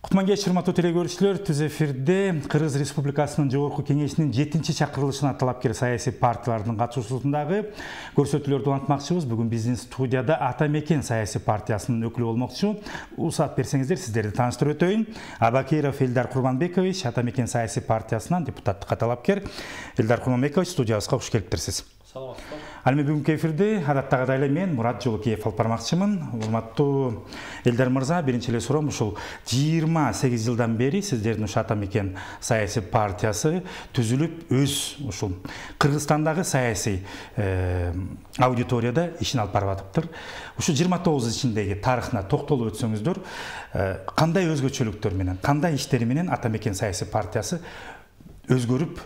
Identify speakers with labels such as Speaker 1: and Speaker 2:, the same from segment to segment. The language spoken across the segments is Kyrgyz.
Speaker 1: Кутман кеч, урматтуу телекөрүүчүлөр, түз эфирде Кыргыз Республикасынын Жогорку Кеңешинин 7-чи чакырылышына талапкер саясий партиялардын катышуусундагы көрсөтүүлөрдү улантмакчыбыз. Бүгүн биздин студияда Ата Мекен саясий партиясынын өкүлү болмокчу. Уруксат берсеңиздер, сиздерди тааныштырып өтөйүн. Абакиров Элдар Курманбекович, Ата Мекен саясий партиясынын депутаттыкка талапкер. Элдар Курманбекович, студиябызга кош келиптирсиз.
Speaker 2: Саламатсыздар.
Speaker 1: Ал эми бүгүнкү эфирде адаттагыдай эле мен Мурат Жолокеев алып бармакчымын. Урматтуу Элдар мырза, биринчи эле суроом ушул 28 жылдан бери сиздердин ушу Ата Мекен саясий партиясы түзүлүп, өз ушул Кыргызстандагы саясий аудиторияда ишин алып барып атыптыр. Ушу 29 ичиндеги тарыхына токтолуп өтсөңүздөр, кандай өзгөчөлүктөр менен, кандай иштери менен Ата Мекен саясий партиясы өзгөрүп,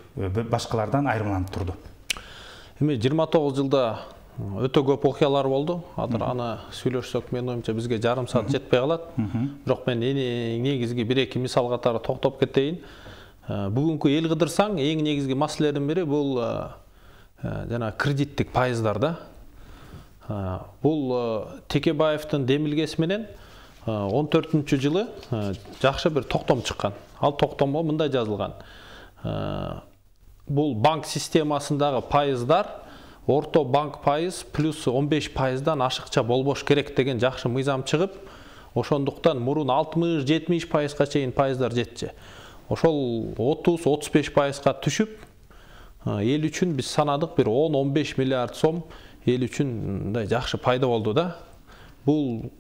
Speaker 1: башкалардан айырмаланып турду?
Speaker 2: Эми 29 жылда өтө көп окуялар болду. Азыр аны сүйлөшсөк, мен оюмча бизге жарым саат жетпей калат. Бирок мен негизги 1-2 мисал катары токтоп кетейин. Бүгүнкү эл кыдырсаң, эң негизги маселелердин бири бул жана кредиттик пайыздар да. Бул Текебаевдин демилгеси менен 14-жылы жакшы бир токтом чыккан. Ал токтомго мындай жазылган: бул банк системасындагы пайыздар орто банк пайыз плюс 15%дан ашыкча болбош керек деген жакшы мыйзам чыгып, ошондуктан мурун 60-70%га чейин пайыздар жетчү. Ошол 30-35%га түшүп, эл үчүн биз санадык бир 10-15 миллиард сом эл үчүн мындай жакшы пайда болду да. Бул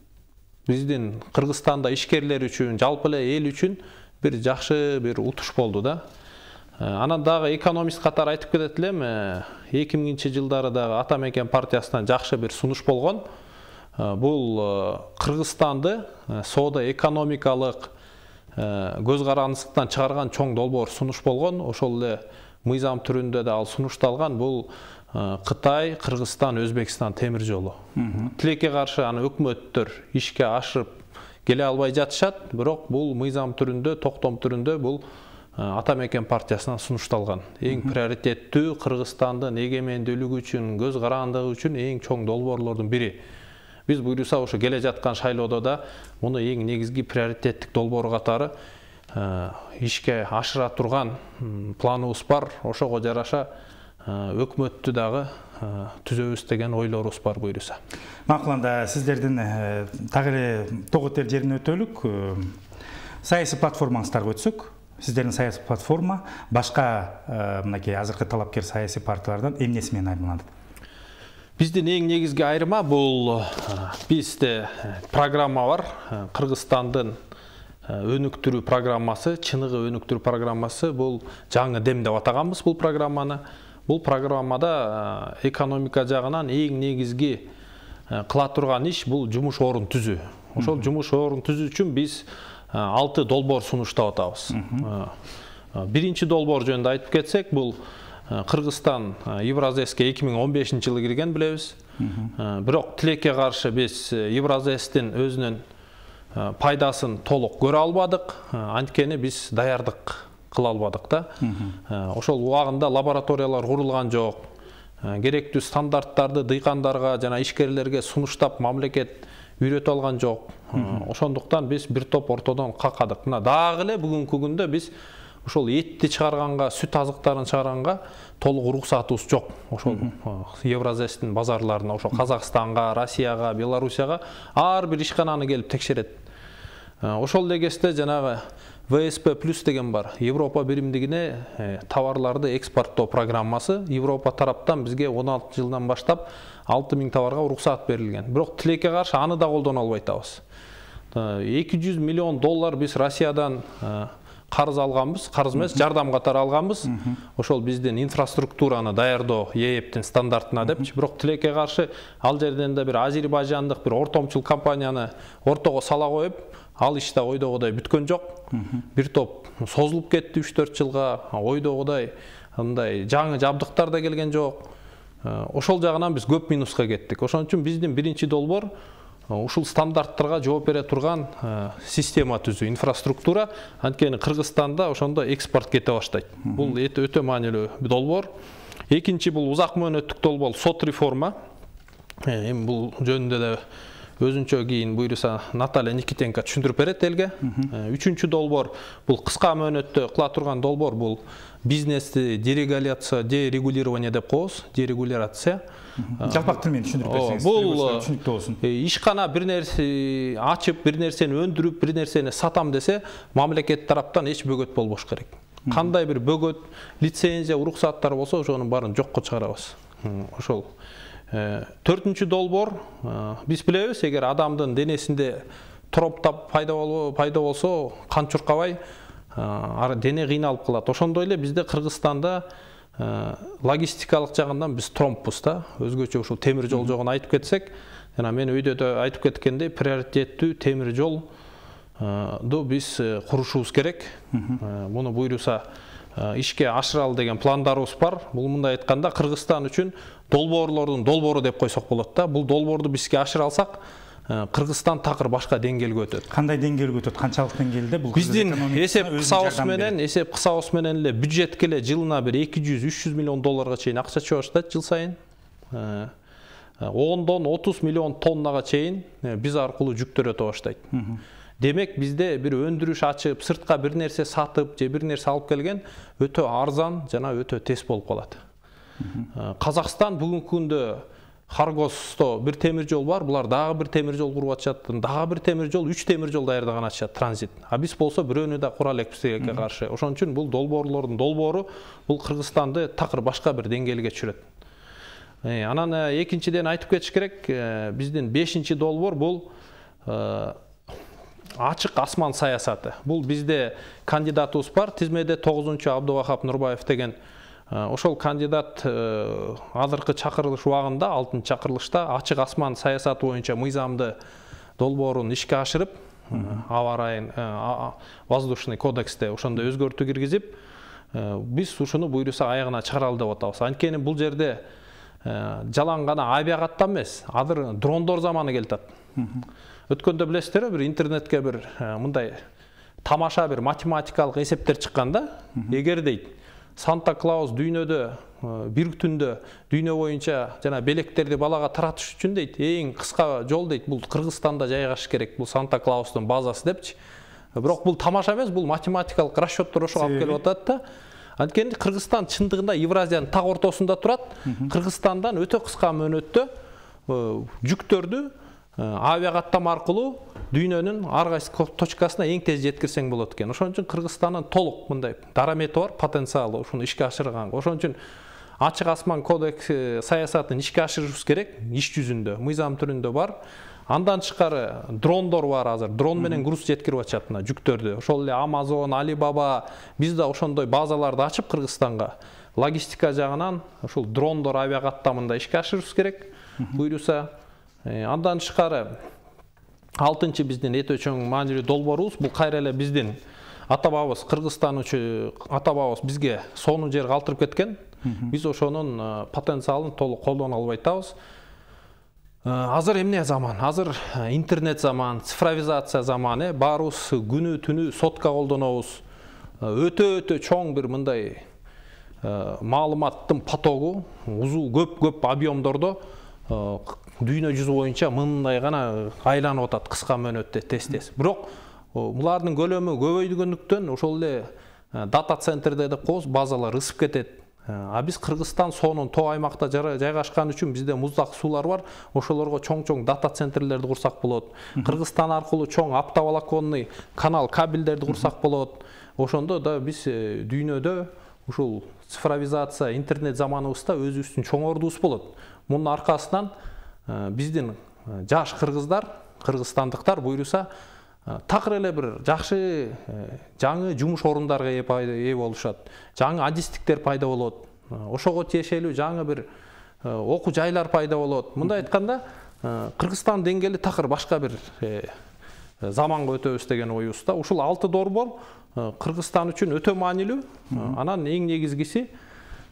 Speaker 2: биздин Кыргызстанда ишкерлер үчүн, жалпы эле эл үчүн бир жакшы бир утуш болду да. Анан дагы экономист катары айтып кетет элем, 2000-жылдары дагы Ата Мекен партиясынан жакшы бир сунуш болгон. Бул Кыргызстанды соода экономикалык көз карандысыктан чыгарган чоң долбоор сунуш болгон. Ошол эле мыйзам түрүндө да ал сунушталган. Бул Кытай, Кыргызстан, Өзбекстан темир жолу. Тилекке каршы аны өкмөттөр ишке ашырып келе албай жатышат, бирок бул мыйзам түрүндө, токтом түрүндө бул Ата Мекен партиясынан сунушталган. Эң приоритеттүү Кыргызстандын эгемендүүлүгү үчүн, көз карандыгы үчүн эң чоң долбоорлордун бири. Биз буйруса ошо келе жаткан шайлоодо да муну эң негизги приоритеттик долбоор катары ишке ашыра турган планыбыз бар. Ошого жараша өкмөттү дагы түзөбүз деген ойлорубуз бар буйруса.
Speaker 1: Макул, анда сиздердин так эле тоготер жерине өтөлүк. Саясий платформаңыздарга өтсөк, сиздердин саясий платформа башка мынакей азыркы талапкер саясий партиялардан эмнеси менен айырмаланат?
Speaker 2: Биздин эң негизги айырма бул бизде программа бар. Кыргызстандын өнүктүрүү программасы, чыныгы өнүктүрүү программасы, бул жаңы дем деп атаганбыз бул программаны. Бул программада экономика жагынан эң негизги кыла турган иш бул жумуш орун түзүү. Ошол жумуш орун түзүү үчүн биз 6 долбоор сунуштап атабыз. Биринчи долбоор жөнүндө айтып кетсек, бул Кыргызстан Евразеске 2015-жылы кирген билебиз. Бирок тилекке каршы биз Евразестин өзүнүн пайдасын толук көрө албадык, анткени биз даярдык кыла албадык да. Ошол убагында лабораториялар курулган жок. Керектүү стандарттарды дыйкандарга жана ишкерлерге сунуштап мамлекет үйрөтө алган жок. Ошондуктан биз бир топ ортодон какадык. Мына дагы эле бүгүнкү күндө биз ошол этти чыгарганга, сүт азыктарын чыгарганга толук уруксатыбыз жок. Ошол Евразестин базарларына, ошол Казакстанга, Россияга, Белоруссияга ар бир ишкананы келип текшерет. Ошол дегесте жанагы ВСП плюс деген бар. Европа биримдигине товарларды экспорттоо программасы. Европа тараптан бизге 16 жылдан баштап 6000 товарга уруксат берилген. Бирок тилекке каршы аны да колдоно албай атабыз. 200 миллион доллар биз Россиядан карыз алганбыз, карыз эмес, жардам катары алганбыз. Ошол биздин инфраструктураны даярдоо ЕЭПтин стандартына депчи. Бирок тилекке каршы ал жерден да бир азербайжандык бир ортомчул компанияны ортого сала коюп, ал иш да ойдогудай бүткөн жок. Бир топ созулуп кетти 3-4 жылга. Ойдогудай андай жаңы жабдыктар да келген жок. Ошол жагынан биз көп минуска кеттик. Ошон үчүн биздин биринчи долбоор ушул стандарттарга жооп бере турган система түзүү, инфраструктура. Анткени Кыргызстанда ошондо экспорт кете баштайт. Бул өтө маанилүү долбоор. Экинчи бул узак мөөнөттүк долбоор сот реформа. Эми бул жөнүндө да өзүнчө кийин буйруса Наталья Никитенко түшүндүрүп берет элге. Үчүнчү долбоор бул кыска мөөнөттө кыла турган долбоор, бул бизнести дерегулирование деп коебуз, дерегуляция.
Speaker 1: Жалпак тил менен түшүндүрүп берсеңиз, түшүнүктүү болсун.
Speaker 2: Ишкана бир нерсе ачып, бир нерсени өндүрүп, бир нерсени сатам десе, мамлекет тараптан эч бөгөт болбош керек. Кандай бир бөгөт, лицензия, уруксаттар болсо, ошонун баарын жокко чыгарабыз. Ошол. Төртүнчү долбоор, биз билебиз, эгер адамдын денесинде тромб пайда болсо, кан чуркабай, дене кыйналып калат. Ошондой эле бизде Кыргызстанда логистикалык жагынан биз тромбпуз да. Өзгөчө ушул темир жол жогун айтып кетсек, жана мен өйдө да айтып кеткендей, приоритеттүү темир жолду биз курушубуз керек. Муну буйруса ишке ашыралы деген пландарыбыз бар. Бул мындай айтканда Кыргызстан үчүн долбоорлордун долбоору деп койсок болот да. Бул долбоорду бизге ашыра алсак, Кыргызстан такыр башка деңгээлге өтөт.
Speaker 1: Кандай деңгээлге өтөт? Канчалык деңгээлде? Бул
Speaker 2: биздин эсеп кысабыз менен эле бюджетке эле жылына бир 200-300 миллион долларга чейин акча чыга баштайт жыл сайын. 10-30 миллион тоннага чейин биз аркылуу жүктөр өтө баштайт. Демек бизде бир өндүрүш ачып, сыртка бир нерсе сатып, же бир нерсе алып келген өтө арзан жана өтө тез болуп калат. Казакстан бүгүнкү күндө Харгосто бир темир жол бар, булар дагы бир темир жол куруп атышат, дагы бир темир жол, 3 темир жол даярдаган атышат, транзит. А биз болсо бирөөнү да кура элекпиз тилекке каршы. Ошон үчүн бул долбоорлордун долбоору бул Кыргызстанды такыр башка бир деңгээлге түшүрөт. Анан экинчиден айтып кетиш керек, биздин 5-чи долбоор бул ачык асман саясаты. Бул бизде кандидатыбыз бар, тизмеде 9-чу Абдувахап Нурбаев деген. Ошол кандидат азыркы чакырылыш убагында, 6-чы чакырылышта ачык асман саясаты боюнча мыйзамды долбоорун ишке ашырып, аба ырайын воздушный кодексте ошондой өзгөртүү киргизип, биз ушуну буйруса аягына чыгаралы деп атабыз. Анткени бул жерде жалаң гана авиакаттан эмес, азыр дрондор заманы келатат. Өткөндө билесиздер, бир интернетке бир мындай тамаша бир математикалык эсептер чыкканда, эгер дейт Санта-Клаус дүйнөдө бир түндө дүйнө боюнча жана белектерди балага таратыш үчүн дейт, эң кыска жол дейт, бул Кыргызстанда жайгашыш керек, бул Санта-Клаустун базасы депчи. Бирок бул тамаша эмес, бул математикалык расчеттор ошого алып келип атат да. Анткени Кыргызстан чындыгында Евразиянын так ортосунда турат. Кыргызстандан өтө кыска мөөнөттө жүктөрдү авиакаттам аркылуу дүйнөнүн ар кайсы точкасына эң тез жеткирсең болот экен. Ошон үчүн Кыргызстандын толук мындай дарамети бар, потенциалы, ушуну ишке ашырганга. Ошон үчүн ачык асман кодекс саясатын ишке ашырышыбыз керек, иш жүзүндө, мыйзам түрүндө бар. Андан тышкары дрондор бар азыр. Дрон менен груз жеткирип атышат мына жүктөрдү. Ошол эле Amazon, Alibaba, биз да ошондой базаларды ачып Кыргызстанга логистика жагынан ушул дрондор авиакаттамында ишке ашырышыбыз керек. Буйруса андан тышкары 6-чы биздин өтө чоң маанилүү долбоорубуз, бул кайра эле биздин ата-бабабыз Кыргызстан үчүн ата-бабабыз бизге сонун жер калтырып кеткен. Биз ошонун потенциалын толук колдоно албай атабыз. Азыр эмне заман? Азыр интернет заман, цифровизация заманы, баарыбыз күнү түнү сотка колдонобуз. Өтө чоң бир мындай маалыматтын потогу, көп объемдордо дүйнө жүзү боюнча мындай гана айланып атат кыска мөөнөттө тез. Бирок булардын көлөмү көбөйгөндүктөн ошол эле дата центрде деп коебуз, базалар ысып кетет. А биз Кыргызстан сонун тоо аймакта жайгашкан үчүн бизде муздак суулар бар. Ошолорго чоң дата центрлерди курсак болот. Кыргызстан аркылуу чоң оптоволоконный канал, кабелдерди курсак болот. Ошондо да биз дүйнөдө ушул цифровизация, интернет заманыбызда өзүбүздүн чоң ордубуз болот. Мунун аркасынан биздин жаш кыргыздар, кыргызстандыктар буйруса такыр эле бир жакшы жаңы жумуш орундарга ээ болушат. Жаңы адистиктер пайда болот. Ошого тиешелүү жаңы бир окуу жайлар пайда болот. Мындай айтканда, Кыргызстан деңгээли такыр башка бир заманга өтөбүз деген оюбузда. Ушул 6 долбоор Кыргызстан үчүн өтө маанилүү. Анан эң негизгиси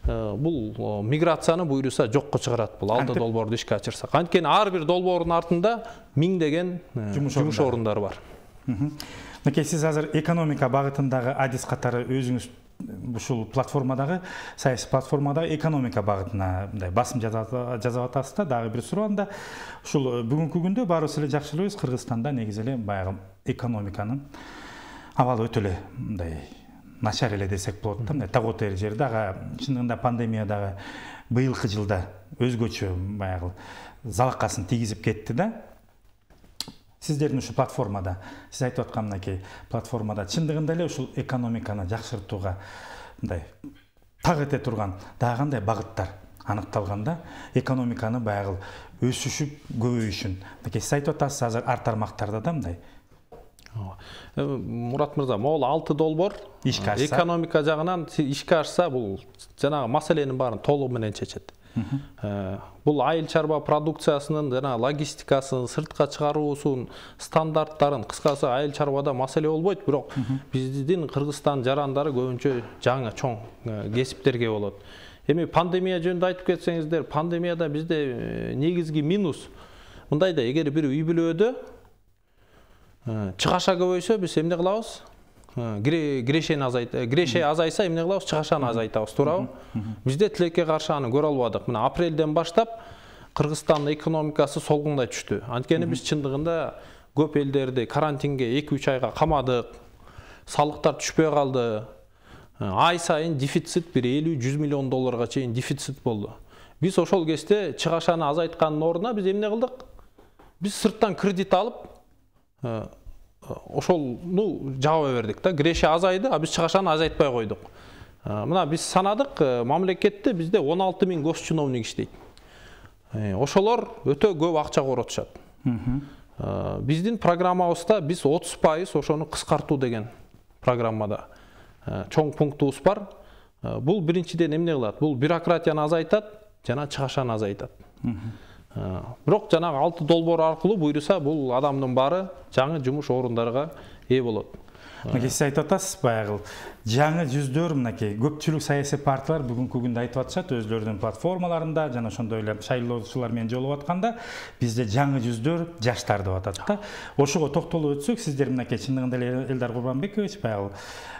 Speaker 2: бул миграцияны буйруса жокко чыгарат, бул алты долбоорду ишке ачырсак. Анткени ар бир долбоордун артында миңдеген жумуш орундары бар.
Speaker 1: Мынакей сиз азыр экономика багытындагы адис катары өзүңүз ушул платформадагы, саясий платформадагы экономика багытына мындай басым жазып атасыз да. Дагы бир суроо анда ушул бүгүнкү күндө баарыбыз эле жакшы элебиз, Кыргызстанда негизи эле баягы экономиканын абалы өтө эле мындай начар эле десек болот да. Мындай таготер жер дагы чындыгында пандемиядагы быйылкы жылда өзгөчө баягы залакасын тийгизип кетти да. Сиздердин ушул платформада, сиз айтып аткан мынакей платформада чындыгында эле ушул экономиканы жакшыртууга мындай так эте турган дагы кандай багыттар аныкталганда экономиканы баягы өсүшүп көбөйүшүн. Мынакей сиз айтып атасыз азыр ар тармактарда да мындай.
Speaker 2: Мурат мырза, могул 6 долбоор экономика жагынан ишке ашса, бул жанагы маселенин баарын толугу менен чечет. Бул айыл чарба продукциясынын жана логистикасын, сыртка чыгаруусун, стандарттарын, кыскасы айыл чарбада маселе болбойт, бирок биздин Кыргызстан жарандары көбүнчө жаңы чоң кесиптерге болот. Эми пандемия жөнүндө айтып кетсеңиздер, пандемияда бизде негизги минус мындай да, эгер бир үй бүлөдө чыгаша көбөйсө, биз эмне кылабыз? Грешей азайса эмне кылабыз? Чыгашаны азайтабыз, туурабы? Бизде тилекке каршы аны көрө албадык. Мына апрелден баштап Кыргызстандын экономикасы солгундай түштү. Анткени биз чындыгында көп элдерди карантинге 2-3 айга камадык. Салыктар түшпөй калды. Ай сайын дефицит бир 50-100 миллион долларга чейин дефицит болду. Биз ошол кезде чыгашаны азайткандын ордуна биз эмне кылдык? Биз сырттан кредит алып ошолну жаба бердик да. Греше азайды, а биз чыгашаны азайтпай койдук. Мына биз санадык, мамлекетте бизде 16 000 гос чиновник иштейт. Ошолор өтө көп акча коротушат. Биздин программабызда биз 30% ошону кыскартуу деген программада чоң пунктубуз бар. Бул биринчиден эмне кылат? Бул бюрократияны азайтат жана чыгашаны азайтат. Бирок жанагы 6 долбоор аркылуу буйруса, бул адамдын баары жаңы жумуш орундарга ээ болот.
Speaker 1: Мынакей сиз айтып атасыз, баягы жаңы жүздөр, мынакей көпчүлүк саясий партиялар бүгүнкү күндө айтып атышат өзлөрүнүн платформаларында жана ошондой эле шайлоочулар менен жолугуп атканда бизде жаңы жүздөр жаштар деп атат да. Ошого токтолуп өтсөк, сиздер мынакей чындыгында эле Элдар Курманбекович баягы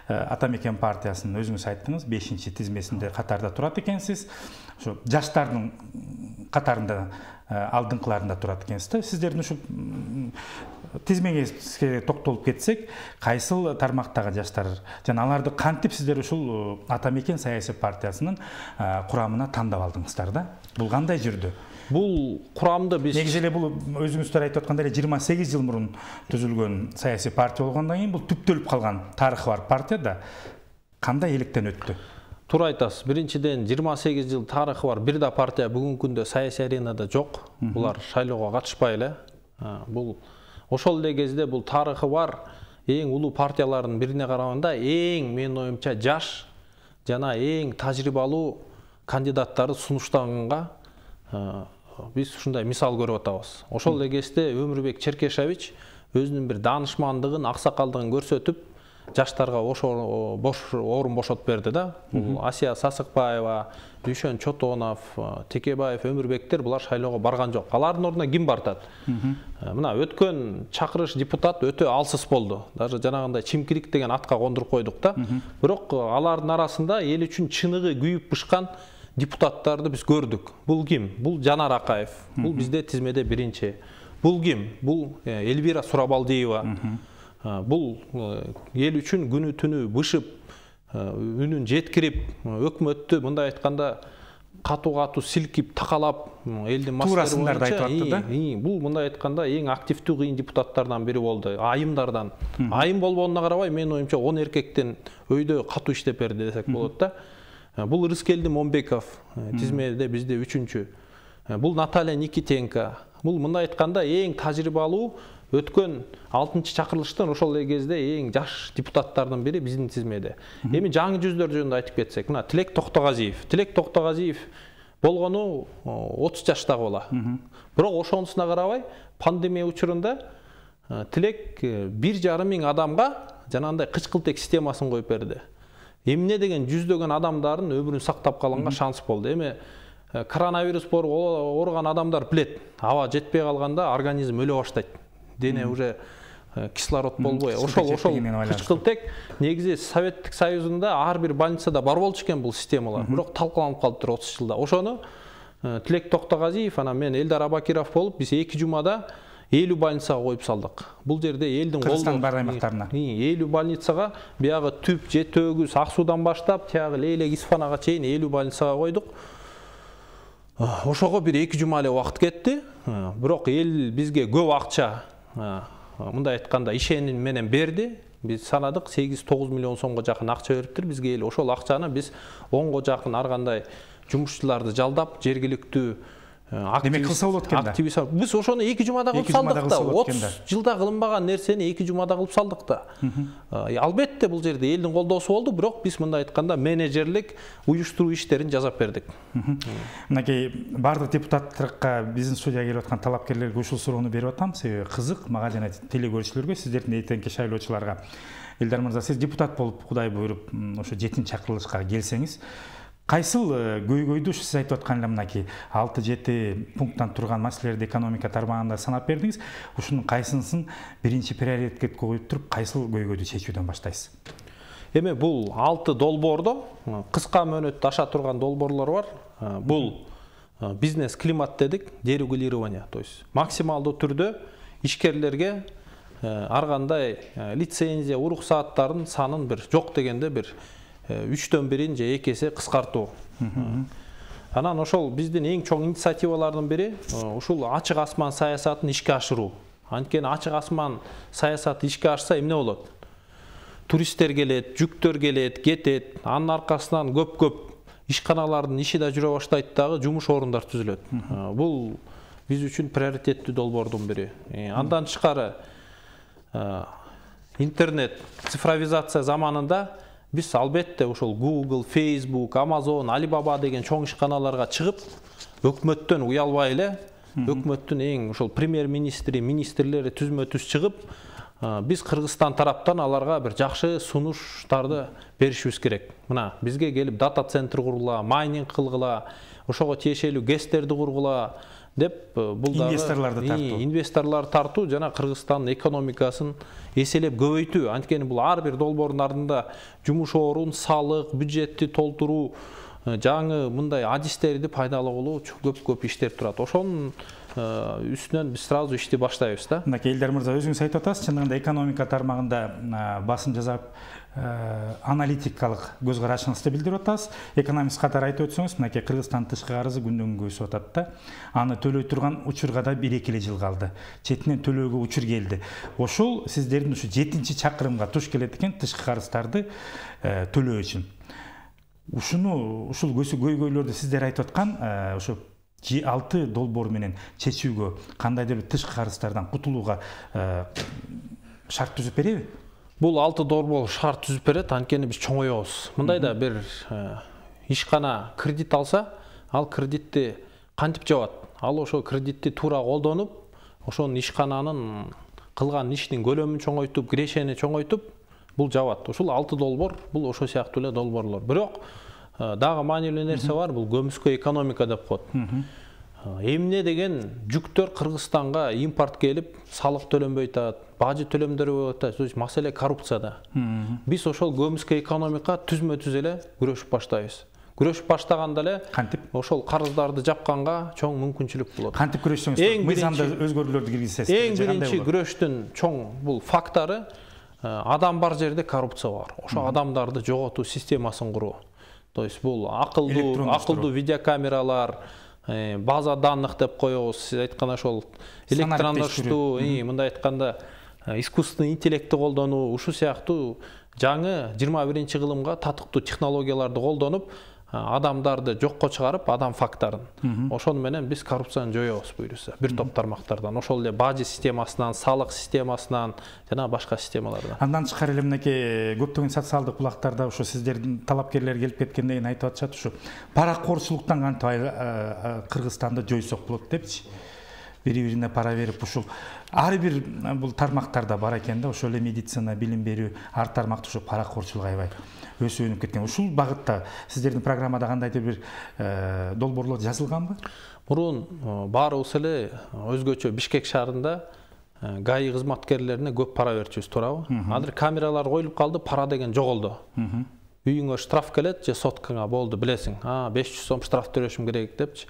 Speaker 1: Атамекен партиясынын өзүңүз айттыңыз 5-тизмесинде катарда турат экенсиз. Ошо жаштардын катарында алдыңкыларында турат экенсиз да. Сиздердин ушу тизмеңизге токтолуп кетсек, кайсыл тармактагы жаштар жана аларды кантип сиздер ушул Атамекен саясий партиясынын курамына тандап алдыңыздар да? Бул кандай жүрдү?
Speaker 2: Бул курамды биз
Speaker 1: негизи эле бул өзүңүздөр айтып аткандай эле 28 жыл мурун түзүлгөн саясий партия болгондон кийин бул түптөлүп калган тарыхы бар партия да. Кандай электен өттү?
Speaker 2: Туура айтасыз. Биринчиден 28 жыл тарыхы бар бир да партия бүгүнкү күндө саясий аренада жок. Булар шайлоого катышпай эле. Бул ошол эле кезде бул тарыхы бар эң улуу партиялардын бирине караганда эң менин оюмча жаш жана эң тажрыйбалуу кандидаттары сунуштаганга биз ушундай мисал көрүп атабыз. Ошол эле кезде Өмүрбек Черкешевич өзүнүн бир даанышмандыгын, аксакалдыгын көрсөтүп, жаштарга бош орун бошотуп берди да. Бул Асия Сасыкбаева, Дүйшөн Чотонов, Текебаев, Өмүрбектер булар шайлоого барган жок. Алардын ордуна ким бартат? Мына өткөн чакырыш депутат өтө алсыз болду. Даже жанагындай Чимкирик деген атка кондуруп койдук да. Бирок алардын арасында эл үчүн чыныгы күйүп бышкан депутаттарды биз көрдүк. Бул ким? Бул Жанар Акаев. Бул бизде тизмеде биринчи. Бул ким? Бул Эльвира Сурабалдиева. Бул эл үчүн күнү түнү бышып, үнүн жеткирип, өкмөттү мындай айтканда катуу силкип, такалап, элдин
Speaker 1: маселелерин айтып атты да.
Speaker 2: Бул мындай айтканда эң активдүү кыйын депутаттардан бири болду, айымдардан. Айым болбоонуна карабай, менин оюмча 10 эркектен өйдө катуу иштеп берди десек болот да. Бул Рыскелди Момбеков, тизмеде бизде 3-чү. Бул Наталья Никитенко. Бул мындай айтканда эң тажрыйбалуу өткөн 6-чы чакырылыштан ошол эле кезде эң жаш депутаттардын бири биздин тизмеде. Эми жаңы жүздөр жөнүндө айтып кетсек, мына Тилек Токтогазиев. Тилек Токтогазиев болгону 30 жаштагы бала. Бирок ошонусуна карабай, пандемия учурунда Тилек 1,5 миң адамга жанагындай кычкылтек системасын коюп берди. эмне деген жүздөгөн адамдардын өмүрүн сактап калганга шанс болду. Эми коронавирус ооруган адамдар билет, аба жетпей калганда организм өлө баштайт. Дене уже кислород болбой. Ошол кычкылтек негизи Советтик Союзунда ар бир больницада бар болчу экен бул системалар. Бирок талкаланып калыптыр 30 жылда. Ошону Тилек Токтогазиев, анан мен Элдар Абакиров болуп, биз 2 жумада 50 больницага коюп салдык. Бул жерде элдин
Speaker 1: Кыргызстан бар аймактарына
Speaker 2: 50 больницага, биягы Түп, Жетөөгүз, Ак Суудан баштап, тиягы Лейлек, Исфанага чейин 50 больницага койдук. Ошого бир 2 жума эле убакыт кетти. Бирок эл бизге көп акча, мындай айтканда, ишеним менен берди. Биз санадык 8-9 миллион сомго жакын акча бериптир бизге эл. Ошол акчаны биз 10го жакын ар кандай жумушчуларды жалдап, жергиликтүү
Speaker 1: демек кылса болот экен да.
Speaker 2: Биз ошону 2 жумада кылып салдык да. 30 жылда кылынбаган нерсени 2 жумада кылып салдык да. Албетте бул жерде элдин колдоосу болду, бирок биз мындай айтканда менеджерлик уюштуруу иштерин жасап бердик.
Speaker 1: Мынакей бардык депутаттарга биздин студияга келип аткан талапкерлерге ушул суроону берип атам, себеби кызык мага жана телекөрүүчүлөргө, сиздердин эртеңки шайлоочуларга. Элдар мырза, сиз депутат болуп, Кудай буйруп, ошо 7 чакырылышка келсеңиз, кайсыл көйгөйдү сиз айтып аткан эле мынакей 6-7 пункттан турган маселелерди экономика тармагында санап бердиңиз. Ушунун кайсынысын биринчи приоритетке коюп туруп, кайсыл көйгөйдү чечүүдөн баштайсыз?
Speaker 2: Эми бул 6 долбоордо кыска мөөнөттө аша турган долбоорлор бар. Бул бизнес климат дедик, дерегулирование, то есть максималдуу түрдө ишкерлерге ар кандай лицензия, уруксааттардын санын бир жок дегенде бир 3-төн 1 же 2 эсе кыскартуу. Анан ошол биздин эң чоң инициативалардын бири ушул ачык асман саясатын ишке ашыруу. Анткени ачык асман саясаты ишке ашса эмне болот? Туристтер келет, жүктөр келет, кетет. Анын аркасынан көп ишканалардын иши да жүрө баштайт дагы, жумуш орундар түзүлөт. Бул биз үчүн приоритеттүү долбоордун бири. Андан тышкары интернет цифровизация заманында биз албетте ошол Google, Facebook, Amazon, Alibaba деген чоң ишканаларга чыгып, өкмөттөн уялбай эле, өкмөттүн эң ошол премьер-министри, министрлери түзмө-түз чыгып, биз Кыргызстан тараптан аларга бир жакшы сунуштарды беришибиз керек. Мына бизге келип дата центр кургула, майнинг кылгыла, ошого тиешелүү ГЭСтерди кургула деп бул дагы инвесторларды тартуу жана Кыргызстандын экономикасын эселеп көбөйтүү. Анткени бул ар бир долбоордун ардында жумуш орун, салык, бюджетти толтуруу, жаңы мындай адистерди пайдалуу кылуу көп иштер турат. Ошонун үстүнөн биз сразу ишти баштайбыз да.
Speaker 1: Мынакей Элдар мырза, өзүңүз айтып атасыз, чындыгында экономика тармагында басым жасап аналитикалык көз карашыңызды билдирип атасыз. Экономист катары айтып өтсөңүз, мынакей Кыргызстандын тышкы карызы күндөн күнгө өсүп атат да. Аны төлөй турган учурга да 1-2 жыл калды. Четинен төлөөгө учур келди. Ошол сиздердин ушу 7-чакырымга туш келет экен тышкы карыздарды төлөө үчүн. Ушул көйгөйлөрдү сиздер айтып аткан ошо 6 долбоор менен чечүүгө, кандайдыр бир тышкы карыздардан кутулууга шарт түзүп береби?
Speaker 2: Бул 6 долбоор шарт түзүп берет, анткени биз чоңоёбуз. Мындайда бир ишкана кредит алса, ал кредитти кантип жабат? Ал ошо кредитти туура колдонуп, ошонун ишкананын кылган ишинин көлөмүн чоңойтуп, кирешени чоңойтуп, бул жабат. Ушул 6 долбоор, бул ошо сыяктуу эле долбоорлор. Бирок дагы маанилүү нерсе бар, бул көмүскө экономика деп коет. Эмне деген жүктөр Кыргызстанга импорт келип, салык төлөнбөй атат, бажы төлөмдөрү атат, то есть маселе коррупцияда. Биз ошол көмүскө экономика түзмө-түз эле күрөшүп баштайбыз. Күрөшүп баштаганда эле кантип ошол карыздарды жапканга чоң мүмкүнчүлүк болот.
Speaker 1: Кантип күрөшсөңүз, мыйзамда өзгөрүүлөрдү киргизесиз?
Speaker 2: Эң биринчи күрөштүн чоң бул фактары адам бар жерде коррупция бар. Ошо адамдарды жоготуу системасын куруу. То есть бул акылдуу видеокамералар, база данных деп коебуз. Сиз айткан ошол электрондоштуу, мындай айтканда искусственный интеллектти колдонуу, ушул сыяктуу жаңы 21-кылымга татыктуу технологияларды колдонуп, адамдарды жокко чыгарып, адам фактарын. Ошону менен биз коррупцияны жоёбуз буюрса, бир топ тармактардан. Ошол эле бажы системасынан, салык системасынан жана башка системалардан.
Speaker 1: Андан тышкары эле мынакей көптөгөн социалдык булактарда ошо сиздердин талапкерлер келип кеткенден кийин айтып атышат, ушу паракорчулуктан кантип Кыргызстанды жойсок болот депчи. бири-бирине пара берип ушул ар бир бул тармактарда бар экен да, ошол эле медицина, билим берүү, ар тармакта ушу паракорчулук аябай өсүп өнүп кеткен. Ушул багытта сиздердин программада кандайдыр бир долбоорлор жазылганбы?
Speaker 2: Мурун баарыбыз эле өзгөчө Бишкек шаарында ГАИ кызматкерлерине көп пара берчүбүз, туурабы? Азыр камералар коюлуп калды, пара деген жоголду. Үйүңө штраф келет же соткаңа болду, билесиң. 500 сом штраф төлөшүм керек депчи.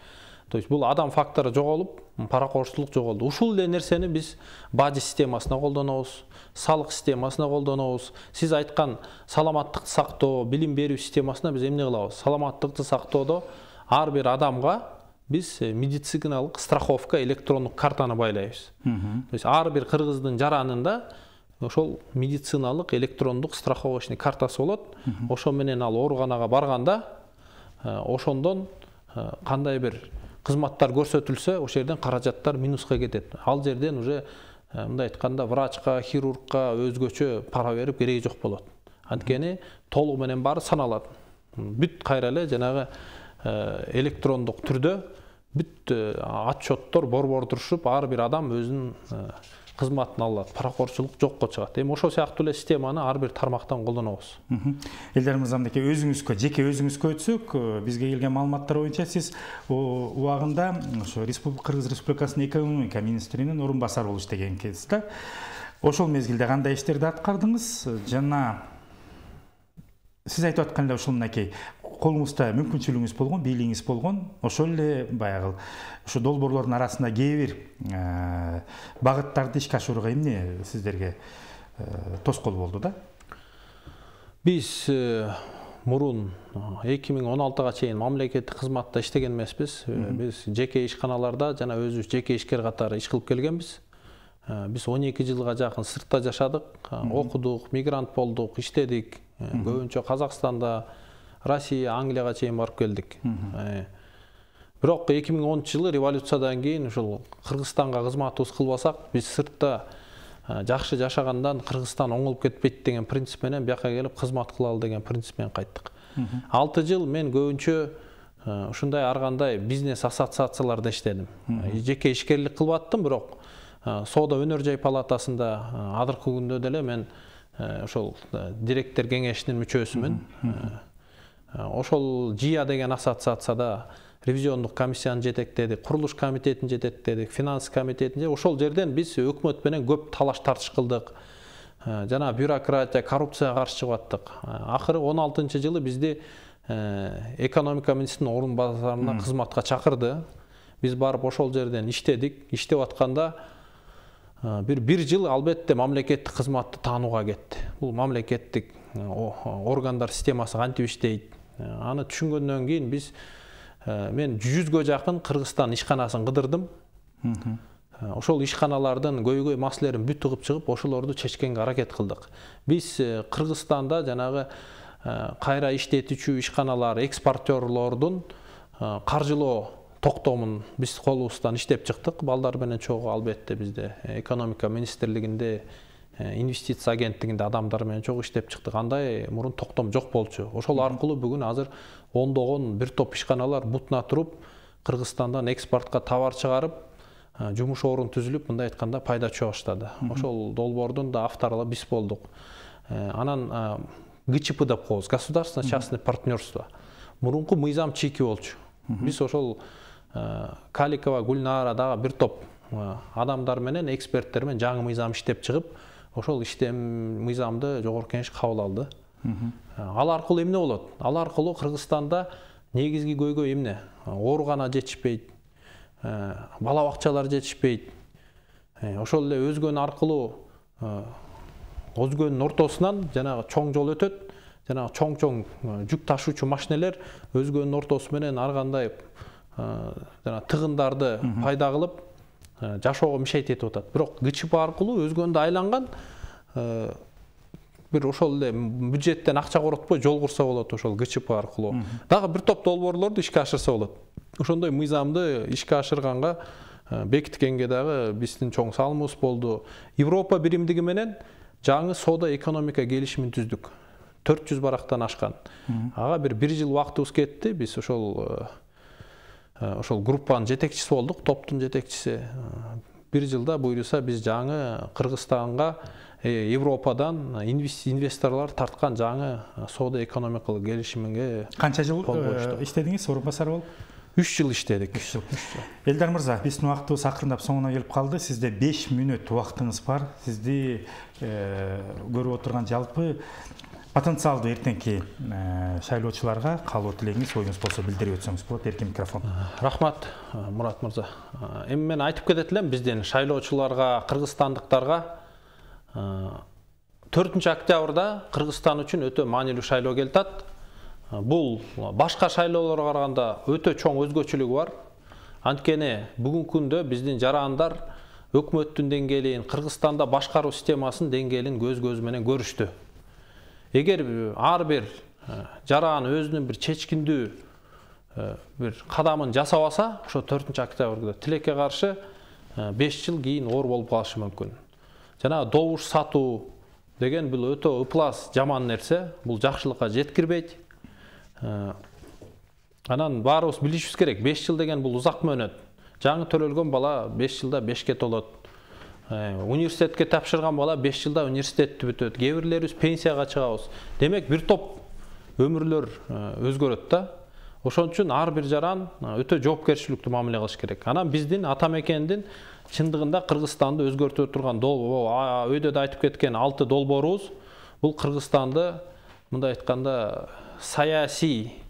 Speaker 2: То есть бул адам фактору жоголуп, паракорчулук жоголду. Ушул эле нерсени биз бажы системасына колдонобуз, салык системасына колдонобуз. Сиз айткан саламаттыкты сактоо, билим берүү системасына биз эмне кылабыз? Саламаттыкты сактоодо ар бир адамга биз медициналык страховка электрондук картаны байлайбыз. То есть ар бир кыргыздын жаранында ошол медициналык электрондук страховочный картасы болот. Ошо менен ал ооруканага барганда ошондон кандай бир кызматтар көрсөтүлсө, ошол жерден каражаттар минуска кетет. Ал жерден уже мындай айтканда врачка, хирургка өзгөчө пара берип кереги жок болот. Анткени толугу менен баары саналат. Бүт кайра эле жанагы электрондук түрдө бүт отчеттор борбор турушуп, ар бир адам өзүнүн кызматын алат. Паракорчулук жокко чыгат. Эми ошол сыяктуу эле системаны ар бир тармактан колдонобуз.
Speaker 1: Элдар мырза, мынакей өзүңүзгө, жеке өзүңүзгө өтсөк, бизге келген маалыматтар боюнча сиз убагында ошо Кыргыз Республикасынын экономика министринин орун басары болуп иштегенсиз да. Ошол мезгилде кандай иштерди аткардыңыз жана сиз айтып аткан эле ушул мынакей колуңузда мүмкүнчүлүгүңүз болгон, бийлигиңиз болгон, ошол эле баягы ушу долбоорлордун арасында кээ бир багыттарды ишке ашырууга эмне сиздерге тоскоол болду да?
Speaker 2: Биз мурун 2016-га чейин мамлекеттик кызматта иштеген эмеспиз. Биз жеке ишканаларда жана өзүбүз жеке ишкер катары иш кылып келгенбиз. Биз 12 жылга жакын сыртта жашадык, окудук, мигрант болдук, иштедик. Көбүнчө Казакстанда, Россия, Англияга чейин барып келдик. Бирок 2010 жылы революциядан кийин ушул Кыргызстанга кызматыбыз кылбасак, биз сыртта жакшы жашагандан Кыргызстан оңолуп кетпейт деген принцип менен бияка келип кызмат кылалы деген принцип менен кайттык. 6 жыл мен көбүнчө ушундай ар кандай бизнес ассоциацияларда иштедим. Жеке ишкерлик кылбаттым, бирок Соода өнөр жай палатасында азыркы күндө деле мен ошол директор кеңешинин мүчөсүмүн. Ошол ЖИА деген ассоциацияда ревизиондук комиссияны жетектедик, курулуш комитетин жетектедик, финанс комитетин. Ошол жерден биз өкмөт менен көп талаш тартыш кылдык. Жана бюрократия, коррупцияга каршы чыгып аттык. Акыры 16-жылы бизди экономика министринин орун басарына кызматка чакырды. Биз барып ошол жерден иштедик. Иштеп атканда бир жыл албетте мамлекеттик кызматты таанууга кетти. Бул мамлекеттик органдар системасы кантип иштейт. Аны түшүнгөндөн кийин биз мен 100гө жакын Кыргызстан ишканасын кыдырдым. Ошол ишканалардын көйгөй маселелерин бүт угуп чыгып, ошолорду чечкенге аракет кылдык. Биз Кыргызстанда жанагы кайра иштетүүчү ишканалар, экспортерлордун каржылоо токтомун биз колубуздан иштеп чыктык. Балдар менен чогуу албетте бизде экономика министрлигинде, инвестиция агенттигинде адамдар менен чогуу иштеп чыктык. Андай мурун токтом жок болчу. Ошол аркылуу бүгүн азыр ондогон бир топ ишканалар бутуна туруп, Кыргызстандан экспортко товар чыгарып, жумуш орун түзүлүп, мындай айтканда пайда чыга баштады. Ошол долбоордун да авторлору биз болдук. Анан ГЧП деп коебуз, государственное частное партнерство. Мурунку мыйзам чийки болчу. Биз ошол Каликова, Гульнара дагы бир топ адамдар менен, эксперттер менен жаңы мыйзам иштеп чыгып, ошол иштем мыйзамды жогорку кеңеш кабыл алды. Ал аркылуу эмне болот? Ал аркылуу Кыргызстанда негизги көйгөй эмне? Оорукана жетишпейт, бала бакчалар жетишпейт. Ошол эле өзгөн аркылуу өзгөнүн ортосунан жанагы чоң жол өтөт. Жанагы чоң жүк ташуучу машинелер өзгөнүн ортосу менен ар кандай жана тыгындарды пайда кылып жашоого мешайт этип атат. Бирок ГЧП аркылуу өзгөндө айланган бир ошол эле бюджеттен акча коротпой жол курса болот ошол ГЧП аркылуу. Дагы бир топ долбоорлорду ишке ашырса болот. Ошондой мыйзамды ишке ашырганга бекиткенге дагы биздин чоң салымыбыз болду. Европа биримдиги менен жаңы соода экономика келишимин түздүк. 400 барактан ашкан. Ага бир жыл убактыбыз кетти. Биз ошол ошол группанын жетекчиси болдук, топтун жетекчиси. Бир жылда буюрса биз жаңы Кыргызстанга Европадан инвесторлар тарткан жаңы соода экономикалык келишимге
Speaker 1: канча жыл иштедиңиз орун басары болуп?
Speaker 2: 3 жыл иштедик.
Speaker 1: Элдар мырза, биздин убактыбыз акырындап соңуна келип калды. Сизде 5 мүнөт убактыңыз бар. Сизди көрүп отурган жалпы потенциалдуу эртеңки шайлоочуларга каалоо тилегиңиз, оюңуз болсо билдирип өтсөңүз болот. Эркин микрофон.
Speaker 2: Рахмат, Мурат мырза. Эми мен айтып кетет элем, биздин шайлоочуларга, кыргызстандыктарга 4-октябрда Кыргызстан үчүн өтө маанилүү шайлоо келатат. Бул башка шайлоолорго караганда өтө чоң өзгөчөлүгү бар. Анткени бүгүнкү күндө биздин жарандар өкмөттүн деңгээлин, Кыргызстанда башкаруу системасынын деңгээлин көз менен көрүштү. Эгер ар бир жаран өзүнүн бир чечкиндүү бир кадамын жасабаса, ошо 4-октябрда тилекке каршы 5 жыл кийин оор болуп калышы мүмкүн. Жана добуш сатуу деген бул өтө ыплас жаман нерсе, бул жакшылыкка жеткирбейт. Анан баарыбыз билишибиз керек, 5 жыл деген бул узак мөөнөт. Жаңы төрөлгөн бала 5 жылда 5ке толот. Университетке тапшырган бала 5 жылда университетти бүтөт. Кээ бирлерибиз пенсияга чыгабыз. Демек бир топ өмүрлөр өзгөрөт да. Ошон үчүн ар бир жаран өтө жоопкерчиликтүү мамиле кылыш керек. Анан биздин ата мекендин чындыгында Кыргызстанды өзгөртүп турган өйдө да айтып кеткен 6 долбоорубуз бул Кыргызстанды мындай айтканда саясий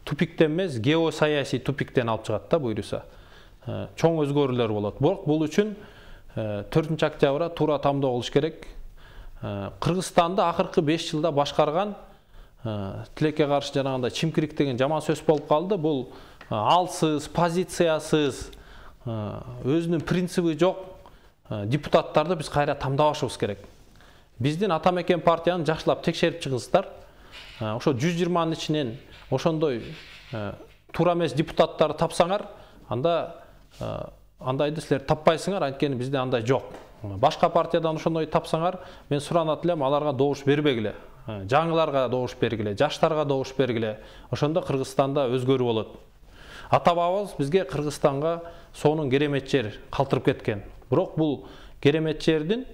Speaker 2: тупиктен эмес, геосаясий тупиктен алып чыгат да буюрса. Чоң өзгөрүүлөр болот. Бирок бул үчүн 4-октябрда туура тамдоо кылыш керек. Кыргызстанды акыркы 5 жылда башкарган тилекке каршы жанагындай чимкирик деген жаман сөз болуп калды. Бул алсыз, позициясыз, өзүнүн принциби жок депутаттарды биз кайра тамдабашыбыз керек. Биздин ата мекен партияны жакшылап текшерип чыгыңыздар. Ошо 120-нын ичинен ошондой туура эмес депутаттарды тапсаңар, андайды силер таппайсыңар, анткени бизде андай жок. Башка партиядан ошондой тапсаңар, мен суранат элем, аларга добуш бербегиле. Жаңыларга добуш бергиле, жаштарга добуш бергиле. Ошондо Кыргызстанда өзгөрүү болот. Ата бабабыз бизге Кыргызстанга сонун керемет жер калтырып кеткен. Бирок бул керемет жердин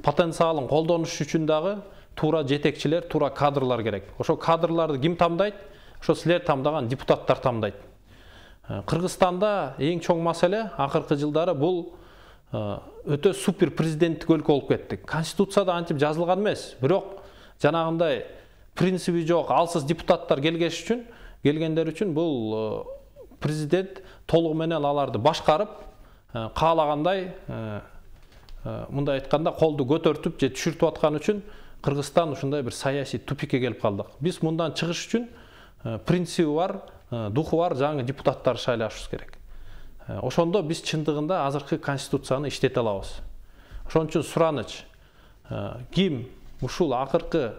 Speaker 2: потенциалын колдонуш үчүн дагы туура жетекчилер, туура кадрлар керек. Ошо кадрларды ким тамдайт? Ошо силер тамдаган депутаттар тамдайт. Кыргызстанда эң чоң маселе акыркы жылдары бул өтө супер президенттик өлкө болуп кеттик. Конституцияда антип жазылган эмес, бирок жанагындай принциби жок, алсыз депутаттар келгендер үчүн бул президент толугу менен аларды башкарып, каалагандай мындай айтканда колду көтөртүп же түшүртүп аткан үчүн Кыргызстан ушундай бир саясий тупикке келип калдык. Биз мындан чыгыш үчүн принциби бар, духу бар жаңы депутаттар шайлашыбыз керек. Ошондо биз чындыгында азыркы конституцияны иштете алабыз. Ошон үчүн сураныч, ким ушул акыркы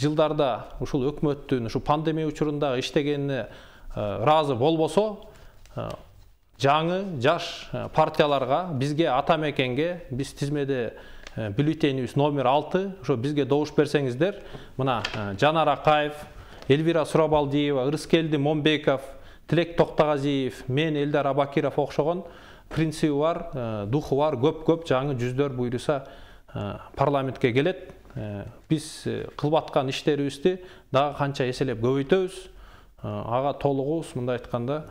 Speaker 2: жылдарда ушул өкмөттүн ушу пандемия учурунда иштегенине ыраазы болбосо, жаңы жаш партияларга, бизге ата мекенге, биз тизмеде бюллетенибиз номер 6, ошо бизге добуш берсеңиздер, мына Жанар Акаев, Элвира Сурабалдиева, Ырыскелди Момбеков, Тилек Токтогазиев, мен Элдар Абакиров окшогон принциби бар, духу бар көп жаңы жүздөр буйруса парламентке келет. Биз кылып аткан иштерибизди дагы канча эселеп көбөйтөбүз. Ага толугубуз мындай айтканда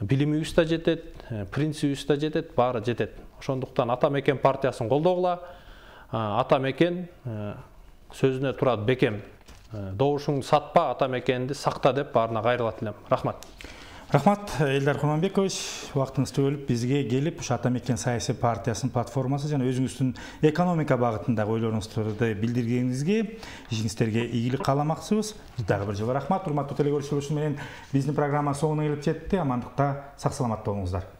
Speaker 2: билимибиз да жетет, принцибибиз да жетет, баары жетет. Ошондуктан ата мекен партиясын колдогула. Ата мекен сөзүнө турат бекем. Добушуңду сатпа, ата мекенди сакта деп баарына кайрылат элем. Рахмат.
Speaker 1: Рахмат, Элдар Курманбекович, убактыңызды бөлүп бизге келип, ушу ата мекен саясий партиясынын платформасы жана өзүңүздүн экономика багытындагы ойлоруңузду билдиргениңизге, ишиңиздерге ийгилик кааламакчыбыз. Дагы бир жолу рахмат, урматтуу телекөрүүчүлөр, ушу менен биздин программа соңуна келип жетти. Амандыкта, сак саламатта болуңуздар.